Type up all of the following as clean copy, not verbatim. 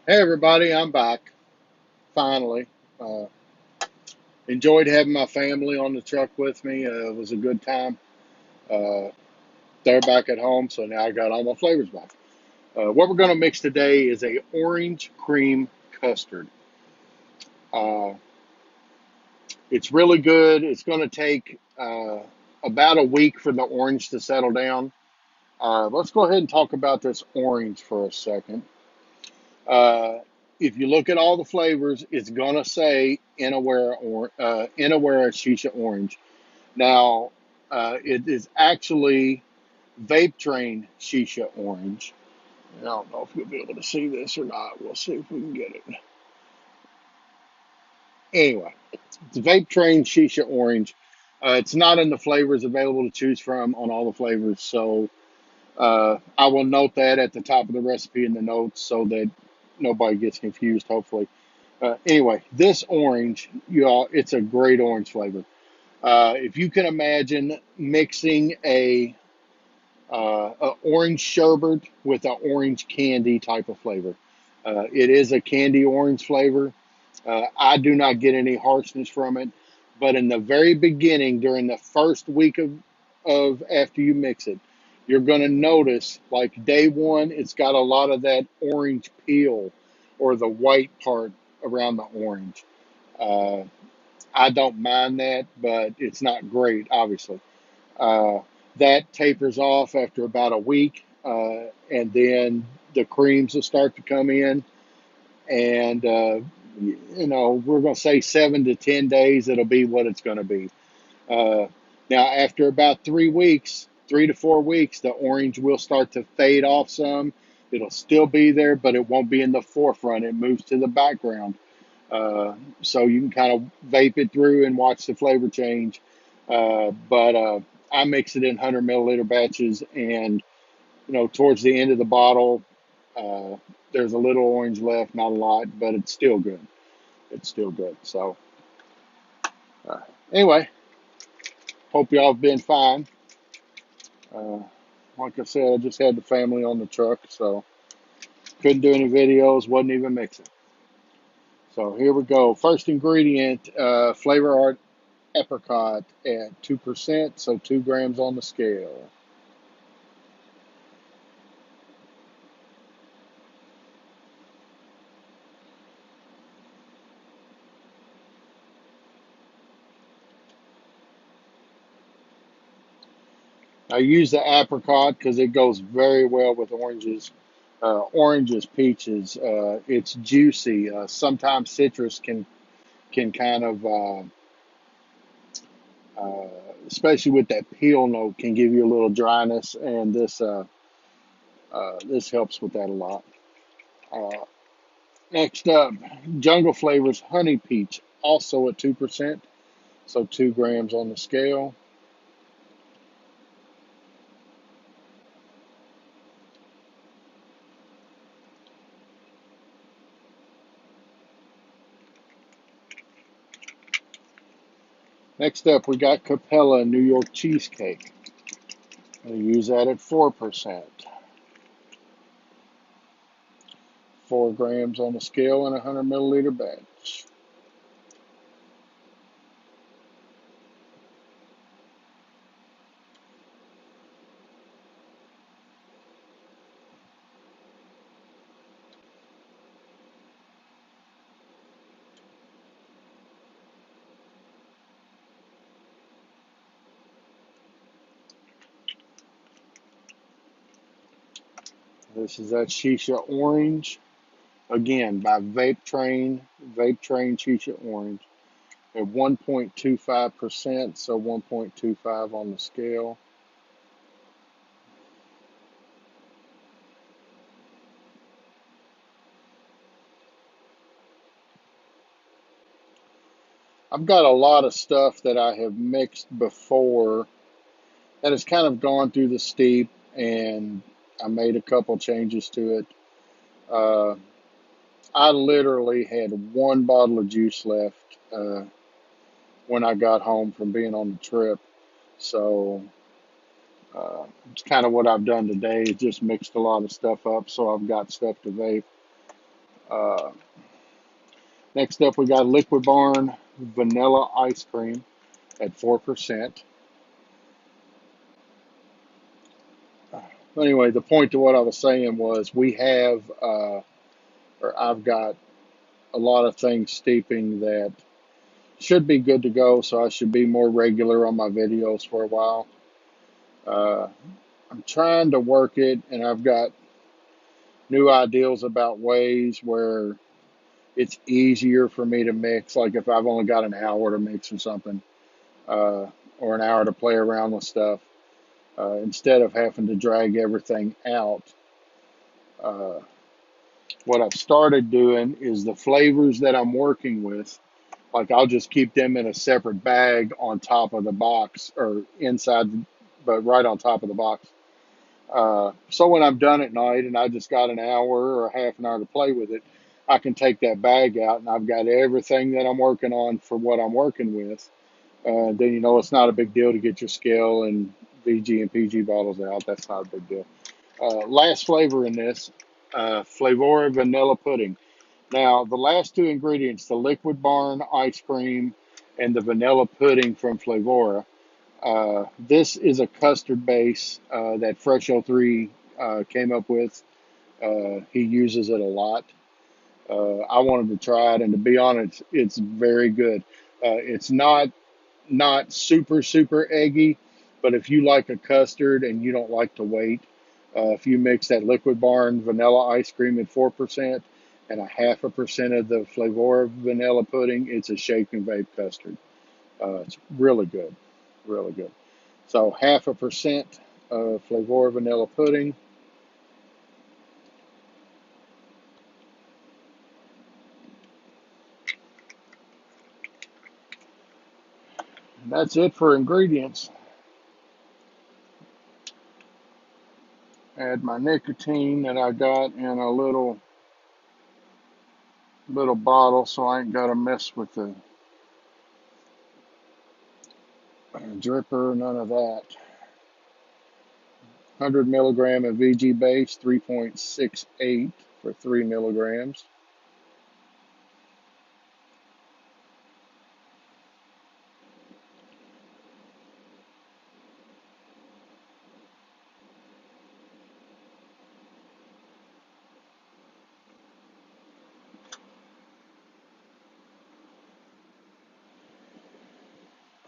Hey everybody, I'm back finally. Uh, Enjoyed having my family on the truck with me. It was a good time. Uh, they're back at home, so now I got all my flavors back. What we're going to mix today is a orange cream custard. Uh, it's really good. It's going to take about a week for the orange to settle down. Let's go ahead and talk about this orange for a second. Uh, if you look at all the flavors, it's gonna say Inawera Shisha Orange. Now, it is actually Vape Train Shisha Orange. I don't know if you'll be able to see this or not. We'll see if we can get it. Anyway, it's Vape Train Shisha Orange. It's not in the flavors available to choose from on all the flavors, so I will note that at the top of the recipe in the notes so that nobody gets confused, hopefully. Anyway, this orange, y'all, it's a great orange flavor. If you can imagine mixing a orange sherbet with an orange candy type of flavor, it is a candy orange flavor. I do not get any harshness from it, but in the very beginning, during the first week of after you mix it, you're going to notice like day one, it's got a lot of that orange peel or the white part around the orange. Uh, I don't mind that, but it's not great, obviously. Uh, that tapers off after about a week, and then the creams will start to come in. And, we're going to say 7 to 10 days, it'll be what it's going to be. Uh, Now, after about 3 weeks, 3 to 4 weeks, the orange will start to fade off some. It'll still be there, but it won't be in the forefront. It moves to the background. So you can kind of vape it through and watch the flavor change. But I mix it in 100 milliliter batches, and towards the end of the bottle, uh, there's a little orange left, not a lot, but it's still good. It's still good. So uh, anyway, hope y'all have been fine. Uh, like I said, I just had the family on the truck, so couldn't do any videos, wasn't even mixing. So here we go. First ingredient, Flavor Art apricot at 2%, so 2 grams on the scale. I use the apricot because it goes very well with oranges. Oranges, peaches, it's juicy. Sometimes citrus can kind of, uh, especially with that peel note, can give you a little dryness, and this helps with that a lot. Uh, Next up, Jungle Flavors Honey Peach, also at 2%, so 2 grams on the scale. Next up, we got Capella New York Cheesecake. I use that at 4%, 4 grams on the scale in a 100 milliliter batch. This is that Shisha Orange, again by Vape Train Shisha Orange at 1.25%, so 1.25 on the scale. I've got a lot of stuff that I have mixed before that has kind of gone through the steep, and I made a couple changes to it. Uh, I literally had one bottle of juice left when I got home from being on the trip. So it's kind of what I've done today. Just mixed a lot of stuff up, so I've got stuff to vape. Uh, Next up, we got Liquid Barn Vanilla Ice Cream at 4%. Anyway, the point to what I was saying was or I've got a lot of things steeping that should be good to go, so I should be more regular on my videos for a while. Uh, I'm trying to work it, and I've got new ideas about ways where it's easier for me to mix. Like if I've only got an hour to mix or something, uh, or an hour to play around with stuff, instead of having to drag everything out. Uh, what I've started doing is the flavors that I'm working with, like I'll just keep them in a separate bag on top of the box or inside, but right on top of the box. So when I'm done at night and I just got an hour or a half an hour to play with it, I can take that bag out and I've got everything that I'm working on for what I'm working with. Then it's not a big deal to get your scale and VG and PG bottles out. That's not a big deal. Last flavor in this, Flavora Vanilla Pudding. Now, the last two ingredients, the Liquid Barn ice cream and the vanilla pudding from Flavora, this is a custard base that Fresh 03 came up with. He uses it a lot. I wanted to try it, and to be honest, it's very good. It's not super super eggy, but if you like a custard and you don't like to wait, if you mix that Liquid Barn vanilla ice cream at 4% and a 0.5% of the Flavor vanilla pudding, it's a shake and bake custard. It's really good, really good. So 0.5% of Flavor vanilla pudding. And that's it for ingredients. Add my nicotine that I got in a little bottle, so I ain't got to mess with the dripper, none of that. 100 milligram of VG base, 3.68 for 3 milligrams.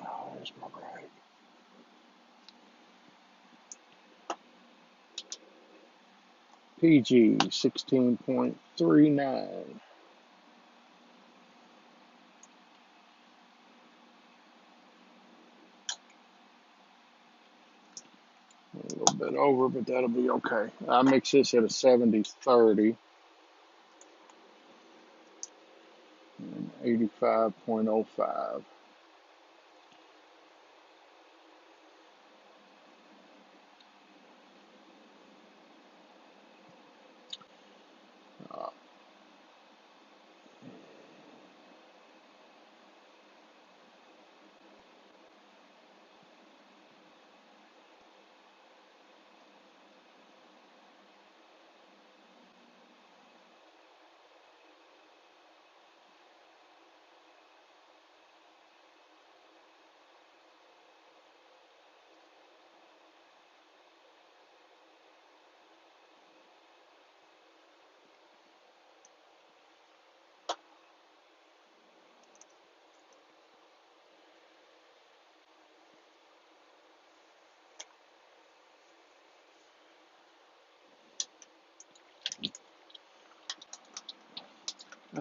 Oh, there's my right. PG 16.39. A little bit over, but that'll be okay. I mix this at a 70-30 and 85.05. Uh,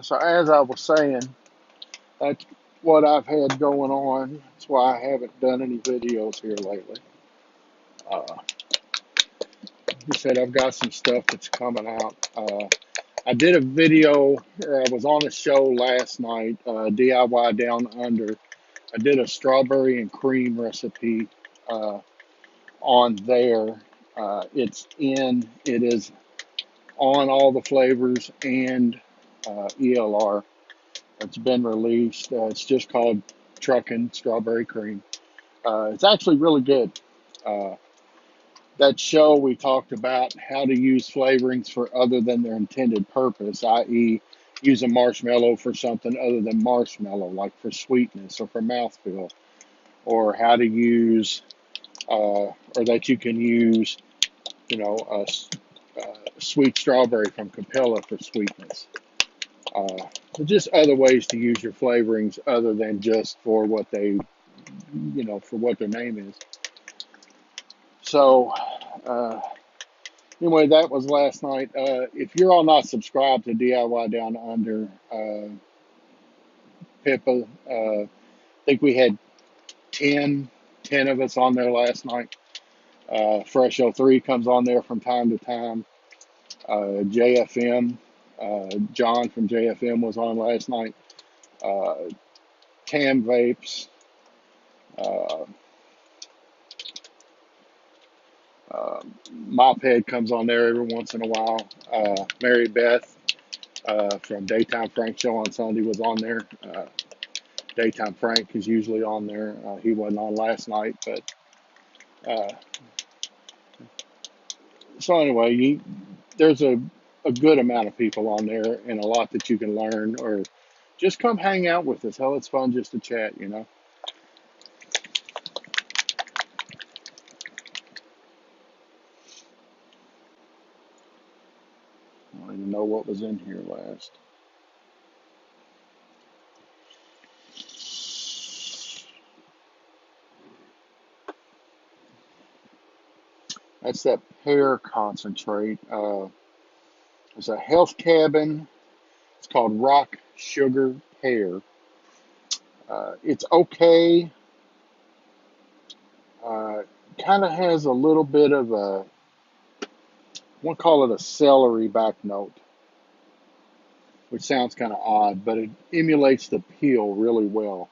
so as I was saying, that's what I've had going on. That's why I haven't done any videos here lately. Uh, you said I've got some stuff that's coming out. I did a video, or I was on a show last night, DIY Down Under. I did a strawberry and cream recipe uh, on there. It is on all the flavors and ELR. It's been released. It's just called Truckin Strawberry Cream. It's actually really good. Uh, that show we talked about how to use flavorings for other than their intended purpose, i.e., use a marshmallow for something other than marshmallow, like for sweetness or for mouthfeel, or how to use, or that you can use, sweet strawberry from Capella for sweetness. Just other ways to use your flavorings other than just for what for what their name is. So, anyway, that was last night. If you're all not subscribed to DIY Down Under, Pippa, I think we had 10 of us on there last night. Fresh 03 comes on there from time to time. JFM, John from JFM was on last night. Tam Vapes, uh, Mophead comes on there every once in a while. Mary Beth from Daytime Frank Show on Sunday was on there. Daytime Frank is usually on there. He wasn't on last night, but uh, so anyway, there's a good amount of people on there and a lot that you can learn, or just come hang out with us. Hell, it's fun just to chat. I don't even know what was in here last. That's that pear concentrate. It's a health cabin. It's called Rock Sugar Pear. It's okay. Uh, Kind of has a little bit of a, I want to call it a celery back note, which sounds kind of odd, but it emulates the peel really well.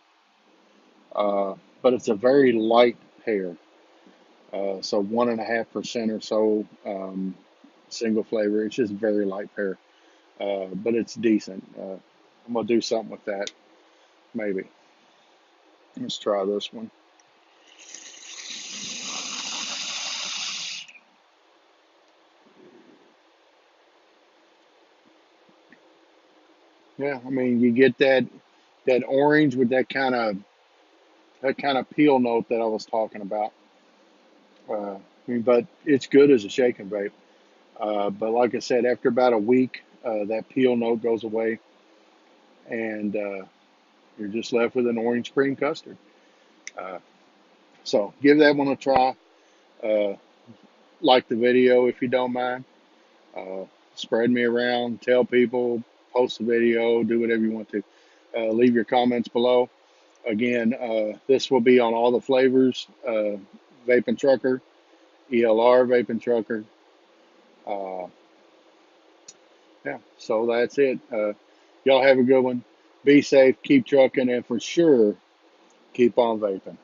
But it's a very light pear. So 1.5% or so, single flavor. It's just very light pear, but it's decent. I'm gonna do something with that, maybe. Let's try this one. Yeah, I mean, you get that orange with that kind of peel note that I was talking about. But it's good as a shake and vape. But like I said, after about a week, that peel note goes away, and you're just left with an orange cream custard. Uh, so give that one a try. Uh, like the video if you don't mind. Uh, Spread me around, tell people, post the video, do whatever you want to. Leave your comments below. Again, this will be on all the flavors. Vaping Trucker, ELR Vaping Trucker. Uh, yeah, so that's it. Y'all have a good one. Be safe, keep trucking, and for sure, keep on vaping.